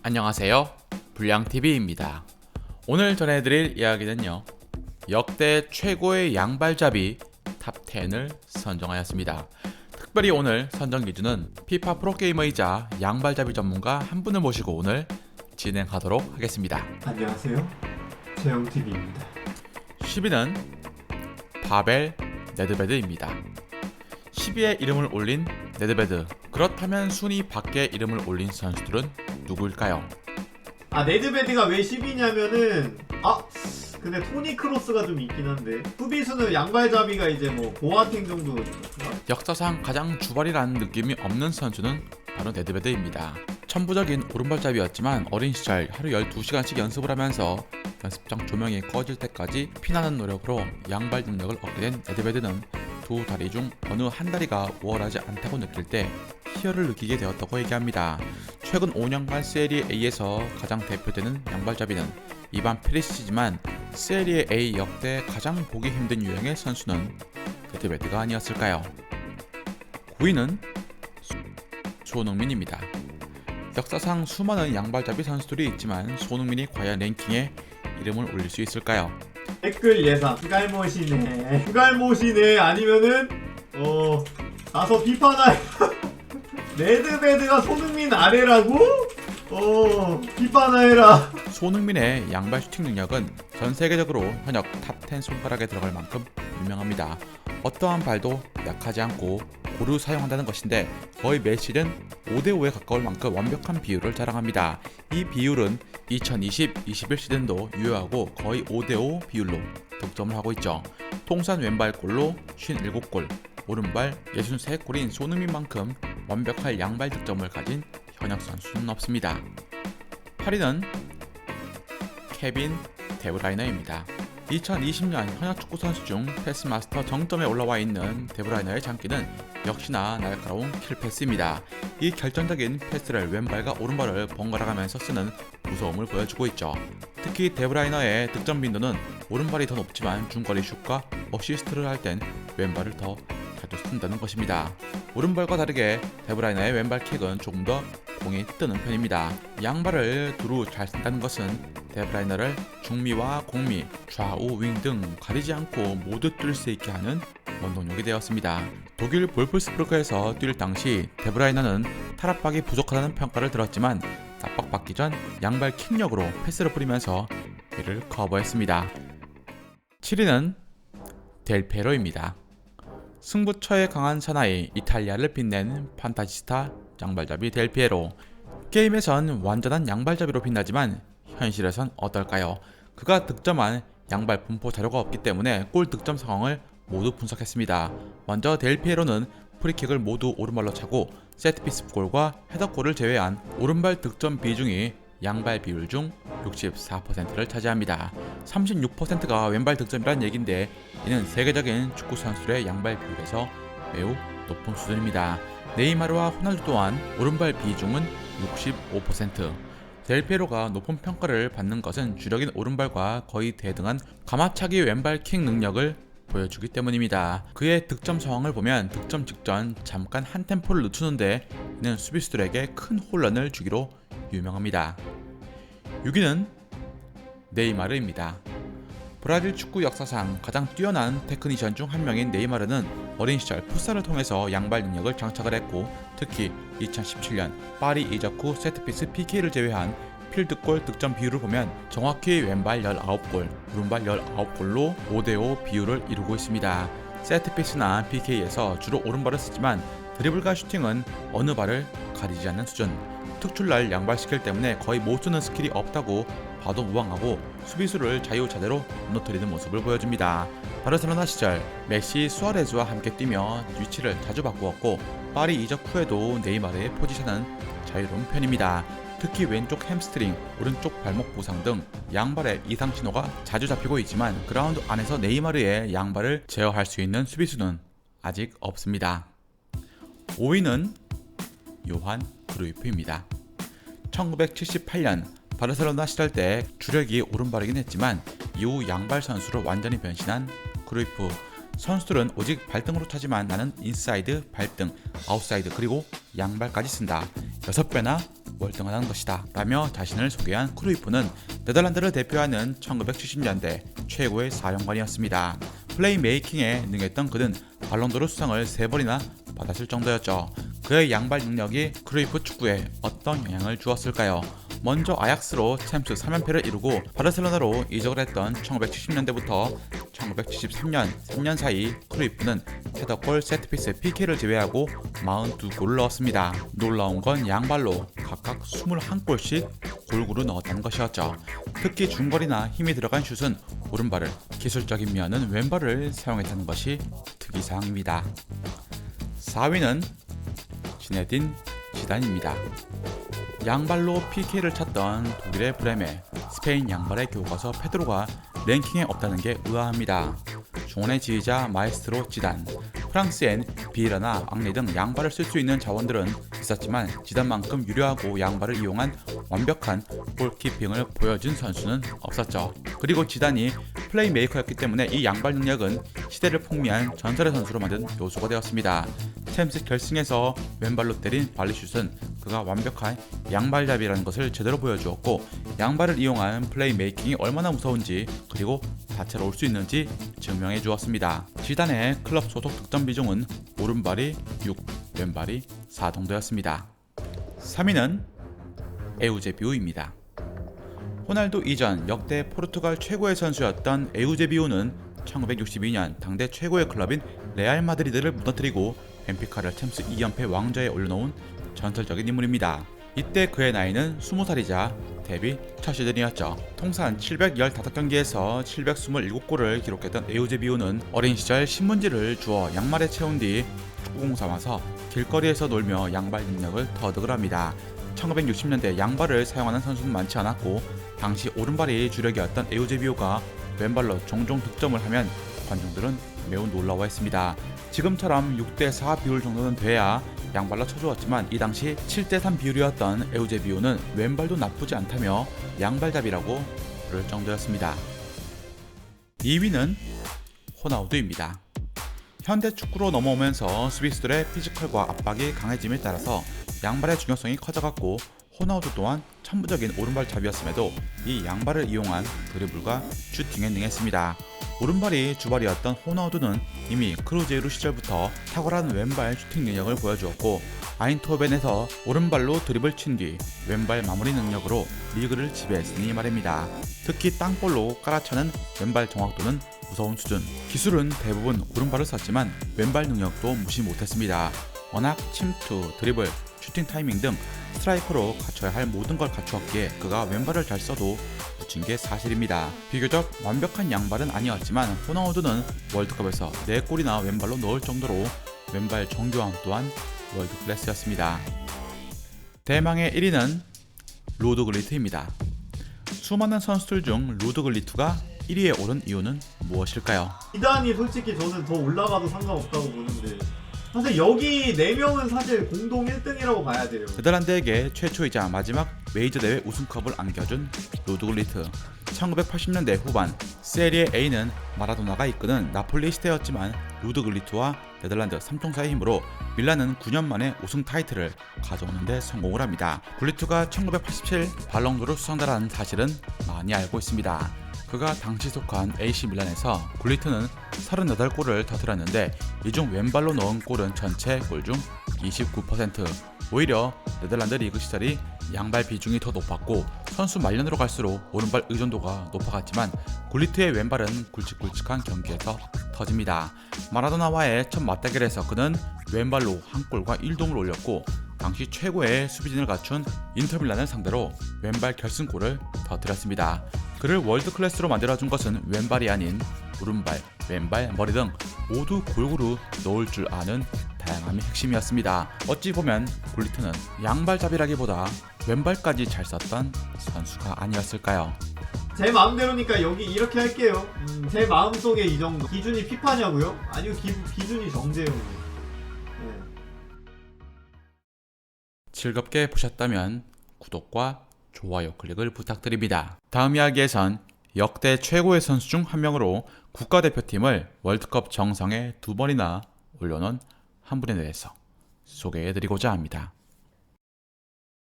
안녕하세요, 불량TV입니다. 오늘 전해드릴 이야기는요, 역대 최고의 양발잡이 탑10을 선정하였습니다. 특별히 오늘 선정 기준은 피파 프로게이머이자 양발잡이 전문가 한 분을 모시고 오늘 진행하도록 하겠습니다. 안녕하세요, 재영TV입니다. 10위는 바벨 네드베드입니다. 10위에 이름을 올린 네드베드, 그렇다면 순위 밖에 이름을 올린 선수들은 누구일까요? 네드베드가 왜 10위냐면은 근데 토니 크로스가 좀 있긴 한데 수비수는 양발잡이가 이제 뭐 보아팅 정도. 역사상 가장 주발이라는 느낌이 없는 선수는 바로 네드베드입니다. 천부적인 오른발잡이였지만 어린 시절 하루 12시간씩 연습을 하면서 연습장 조명이 꺼질 때까지 피나는 노력으로 양발 능력을 얻게 된 네드베드는 두 다리 중 어느 한 다리가 우월하지 않다고 느낄 때 희열을 느끼게 되었다고 얘기합니다. 최근 5년간 세리에 A에서 가장 대표되는 양발잡이는 이반 페리시지만 세리에 A 역대 가장 보기 힘든 유형의 선수는 네드베드가 아니었을까요? 9위는 손흥민입니다. 역사상 수많은 양발잡이 선수들이 있지만 손흥민이 과연 랭킹에 이름을 올릴 수 있을까요? 댓글 예상 후갈못이네 아니면은 가서 비판할 네드베드가 손흥민 아래라고? 비판하해라. 손흥민의 양발 슈팅 능력은 전 세계적으로 현역 탑10 손가락에 들어갈 만큼 유명합니다. 어떠한 발도 약하지 않고 고루 사용한다는 것인데 거의 매 시즌 5대5에 가까울 만큼 완벽한 비율을 자랑합니다. 이 비율은 2020-21 시즌도 유효하고 거의 5대5 비율로 득점을 하고 있죠. 통산 왼발골로 57골, 오른발 63골인 손흥민만큼 완벽할 양발 득점을 가진 현역 선수는 없습니다. 8위는 케빈 데브라이너입니다. 2020년 현역 축구 선수 중 패스마스터 정점에 올라와 있는 데브라이너의 장기는 역시나 날카로운 킬패스입니다. 이 결정적인 패스를 왼발과 오른발을 번갈아가면서 쓰는 무서움을 보여주고 있죠. 특히 데브라이너의 득점 빈도는 오른발이 더 높지만 중거리 슛과 어시스트를 할 땐 왼발을 더 자주 쓴다는 것입니다. 오른발과 다르게 데브라이너의 왼발 킥은 조금 더 공이 뜨는 편입니다. 양발을 두루 잘 쓴다는 것은 데브라이너를 중미와 공미, 좌우, 윙 등 가리지 않고 모두 뛸 수 있게 하는 원동력이 되었습니다. 독일 볼프스부르크에서 뛸 당시 데브라이너는 탈압박이 부족하다는 평가를 들었지만 압박받기 전 양발 킥력으로 패스를 뿌리면서 이를 커버했습니다. 7위는 델페로입니다. 승부처에 강한 사나이 이탈리아를 빛낸 판타지스타 양발잡이 델피에로. 게임에선 완전한 양발잡이로 빛나지만 현실에선 어떨까요? 그가 득점한 양발 분포 자료가 없기 때문에 골 득점 상황을 모두 분석했습니다. 먼저 델피에로는 프리킥을 모두 오른발로 차고 세트피스 골과 헤더골을 제외한 오른발 득점 비중이 양발 비율 중 64%를 차지합니다. 36%가 왼발 득점이란 얘긴데 이는 세계적인 축구 선수들의 양발 비율에서 매우 높은 수준입니다. 네이마르와 호날두 또한 오른발 비중은 65%. 델피에로가 높은 평가를 받는 것은 주력인 오른발과 거의 대등한 가마차기 왼발 킥 능력을 보여주기 때문입니다. 그의 득점 상황을 보면 득점 직전 잠깐 한 템포를 늦추는데 이는 수비수들에게 큰 혼란을 주기로 유명합니다. 6위는 네이마르입니다. 브라질 축구 역사상 가장 뛰어난 테크니션 중 한 명인 네이마르는 어린 시절 풋살을 통해서 양발 능력을 장착을 했고 특히 2017년 파리 이적 후 세트피스 PK를 제외한 필드골 득점 비율을 보면 정확히 왼발 19골, 오른발 19골로 5대5 비율을 이루고 있습니다. 세트피스나 PK에서 주로 오른발을 쓰지만 드리블과 슈팅은 어느 발을 가리지 않는 수준. 특출날 양발 스킬 때문에 거의 못 쓰는 스킬이 없다고 봐도 무방하고 수비수를 자유자재로 무너뜨리는 모습을 보여줍니다. 바르셀로나 시절 메시, 수아레즈와 함께 뛰며 위치를 자주 바꾸었고 파리 이적 후에도 네이마르의 포지션은 자유로운 편입니다. 특히 왼쪽 햄스트링, 오른쪽 발목 부상 등 양발의 이상 신호가 자주 잡히고 있지만 그라운드 안에서 네이마르의 양발을 제어할 수 있는 수비수는 아직 없습니다. 5위는 요한 크루이프입니다. 1978년 바르셀로나 시절 때 주력이 오른발이긴 했지만 이후 양발 선수로 완전히 변신한 크루이프. 선수들은 오직 발등으로 차지만 나는 인사이드, 발등, 아웃사이드 그리고 양발까지 쓴다. 6배나 월등하다는 것이다 라며 자신을 소개한 크루이프는 네덜란드를 대표하는 1970년대 최고의 사령관이었습니다. 플레이메이킹에 능했던 그는 발롱도르 수상을 3번이나 받았을 정도였죠. 그의 양발 능력이 크루이프 축구에 어떤 영향을 주었을까요? 먼저 아약스로 챔스 3연패를 이루고 바르셀로나로 이적을 했던 1970년대부터 1973년 3년 사이 크루이프는 헤더골, 세트피스, PK를 제외하고 42골을 넣었습니다. 놀라운 건 양발로 각각 21골씩 골고루 넣었다는 것이었죠. 특히 중거리나 힘이 들어간 슛은 오른발을, 기술적인 면은 왼발을 사용했다는 것이 특이사항입니다. 4위는 지네딘 지단입니다. 양발로 PK를 찼던 독일의 브레메, 스페인 양발의 교과서 페드로가 랭킹에 없다는 게 의아합니다. 중원의 지휘자 마에스트로 지단, 프랑스엔 비에라나 앙리 등 양발을 쓸 수 있는 자원들은 있었지만 지단만큼 유려하고 양발을 이용한 완벽한 골키핑을 보여준 선수는 없었죠. 그리고 지단이 플레이메이커였기 때문에 이 양발 능력은 시대를 풍미한 전설의 선수로 만든 요소가 되었습니다. 챔스 결승에서 왼발로 때린 발리슛은 그가 완벽한 양발잡이라는 것을 제대로 보여주었고 양발을 이용한 플레이메이킹이 얼마나 무서운지 그리고 다채로울 수 있는지 증명해 주었습니다. 지단의 클럽 소속 득점 비중은 오른발이 6, 왼발이 4 정도였습니다. 3위는 에우제비우입니다. 호날두 이전 역대 포르투갈 최고의 선수였던 에우제비우는 1962년 당대 최고의 클럽인 레알 마드리드를 무너뜨리고 벤피카를 챔스 2연패 왕좌에 올려놓은 전설적인 인물입니다. 이때 그의 나이는 20살이자 데뷔 첫 시즌이었죠. 통산 715경기에서 727골을 기록했던 에우제비우는 어린 시절 신문지를 주워 양말에 채운 뒤 축구공 삼아서 길거리에서 놀며 양발 능력을 터득을 합니다. 1960년대 양발을 사용하는 선수는 많지 않았고 당시 오른발이 주력이었던 에우제비우가 왼발로 종종 득점을 하면 관중들은 매우 놀라워했습니다. 지금처럼 6대4 비율 정도는 돼야 양발로 쳐주었지만 이 당시 7대3 비율이었던 에우제비우는 왼발도 나쁘지 않다며 양발잡이라고 부를 정도였습니다. 2위는 호나우두입니다. 현대 축구로 넘어오면서 수비수들의 피지컬과 압박이 강해짐에 따라서 양발의 중요성이 커져갔고 호나우두 또한 천부적인 오른발잡이였음에도 이 양발을 이용한 드리블과 슈팅에 능했습니다. 오른발이 주발이었던 호나우두는 이미 크루제이루 시절부터 탁월한 왼발 슈팅 능력을 보여주었고 아인토벤에서 오른발로 드립을 친 뒤 왼발 마무리 능력으로 리그를 지배했으니 말입니다. 특히 땅볼로 깔아차는 왼발 정확도는 무서운 수준. 기술은 대부분 오른발을 썼지만 왼발 능력도 무시 못했습니다. 워낙 침투, 드리블, 슈팅 타이밍 등 스트라이커로 갖춰야 할 모든 걸 갖추었기에 그가 왼발을 잘 써도 붙인 게 사실입니다. 비교적 완벽한 양발은 아니었지만 호나우두는 월드컵에서 4골이나 왼발로 넣을 정도로 왼발 정교함 또한 월드 클래스였습니다. 대망의 1위는 루드글리트입니다. 수많은 선수들 중 루드글리트가 1위에 오른 이유는 무엇일까요? 지단이 솔직히 저는 더 올라가도 상관없다고 보는데 사실 여기 4명은 사실 공동 1등이라고 봐야 돼요. 네덜란드에게 최초이자 마지막 메이저 대회 우승컵을 안겨준 루드글리트. 1980년대 후반 세리에 A는 마라도나가 이끄는 나폴리 시대였지만 루드글리트와 네덜란드 삼총사의 힘으로 밀란은 9년 만에 우승 타이틀을 가져오는 데 성공을 합니다. 글리트가 1987 발롱도르 수상자라는 사실은 많이 알고 있습니다. 그가 당시 속한 AC 밀란에서 굴리트는 38골을 터뜨렸는데 이 중 왼발로 넣은 골은 전체 골 중 29%. 오히려 네덜란드 리그 시절이 양발 비중이 더 높았고 선수 말년으로 갈수록 오른발 의존도가 높아갔지만 굴리트의 왼발은 굵직굵직한 경기에서 터집니다. 마라도나와의 첫 맞대결에서 그는 왼발로 한 골과 1동을 올렸고 당시 최고의 수비진을 갖춘 인터밀란을 상대로 왼발 결승골을 터뜨렸습니다. 그를 월드클래스로 만들어준 것은 왼발이 아닌 오른발, 왼발, 머리 등 모두 골고루 넣을 줄 아는 다양함이 핵심이었습니다. 어찌 보면 굴리트는 양발잡이라기보다 왼발까지 잘 썼던 선수가 아니었을까요? 제 마음대로니까 여기 이렇게 할게요. 제 마음속에 이 정도. 기준이 피파냐고요? 아니요, 기준이 정재영이에요. 네. 즐겁게 보셨다면 구독과 좋아요 클릭을 부탁드립니다. 다음 이야기에선 역대 최고의 선수 중 한 명으로 국가대표팀을 월드컵 정상에 2번이나 올려놓은 한 분에 대해서 소개해드리고자 합니다.